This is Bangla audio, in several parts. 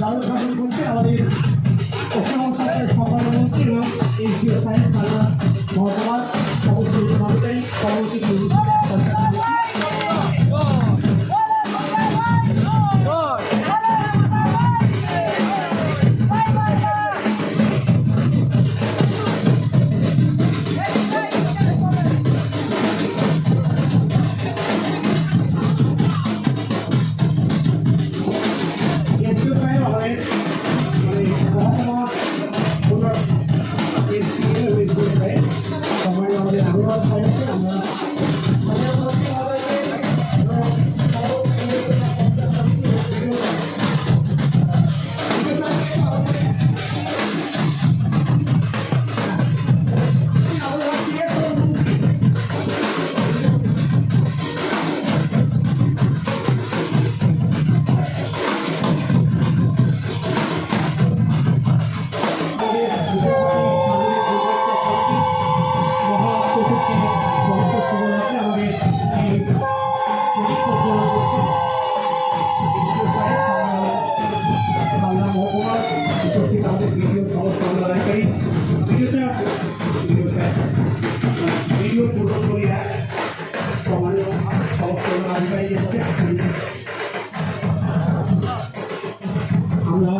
দারুণ শাসন করছে আমাদের পশ্চিমবঙ্গ সরকারের সম্পাদকমন্ত্রী এবং এইচডিও সাহেব তারা মহকুমার অবস্থিত মাত্রায় সভাপতি ভিডিও পূর্বস্থলীরা সম্মানীয় সমস্ত আধিকারিক এসেছে। আমরা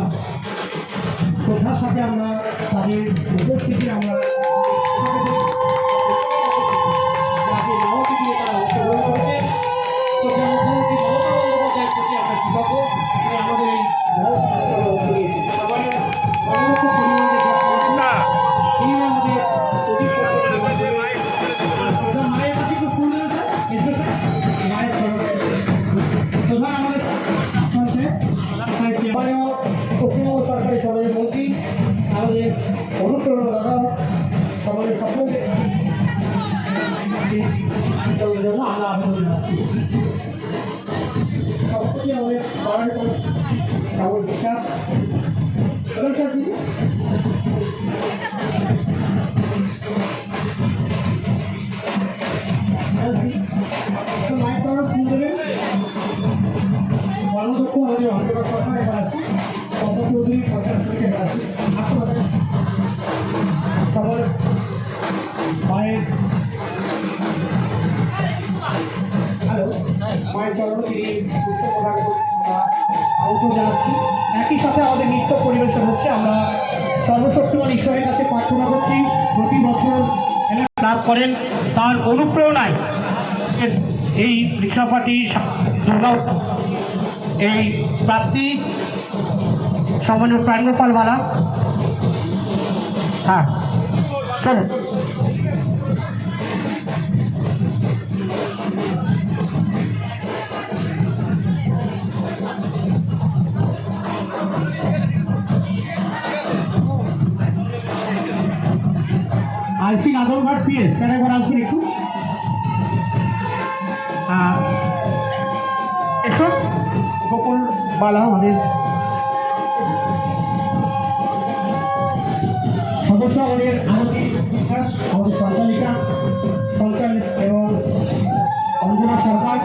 শ্রদ্ধার সাথে আমরা তাদের উপস্থিতি আমরা নবমী দিয়ে তারা অংশগ্রহণ করেছে। শ্রদ্ধা মুখ্যমন্ত্রী মমতা বন্দ্যোপাধ্যায়ের প্রতি আমরা কৃতজ্ঞ তিনি আমাদের এই মহৎ উৎসবে অংশ নিয়েছেন। পশ্চিমবঙ্গ সরকারের সমাজের মন্ত্রী আমাদের অনুপ্রেরণা দাদা সমাজের সকলকে জন্য আমরা আবেদন জানাচ্ছি। সবথেকে আমাদের পাড়ার কেমন বিশ্বাস মায়ের তরফ ফুল দেবেন কর্মদক্ষ আমাদের অন্তর্গত সরকার এবার আসছে পদ্ম চৌধুরী পঞ্চায়েত সমিতি এবার আসছে আসলে সবার মায়ের হ্যালো মায়ের চরণ তিনি পুষ্প প্রদান আমরা আহত জানাচ্ছি। একই সাথে আমাদের নৃত্য পরিবেশন হচ্ছে। আমরা সর্বশক্তিমান ঈশ্বরের কাছে প্রার্থনা করছি প্রতি বছর লাভ করেন তার অনুপ্রেরণায় এই রিক্সা পার্টি দুর্গা এই প্রাপ্তি সম্মানীয় প্রাণগোপাল বালা। হ্যাঁ চলো আইসি নাদলঘাট পিএস স্যার একবার আসবেন একটু। এসব গোকুল বালা আমাদের সদস্য আমাদের আরতি বিকাশ আমাদের সঞ্চালিকা সঞ্চালিত এবং অঞ্জনা সরকার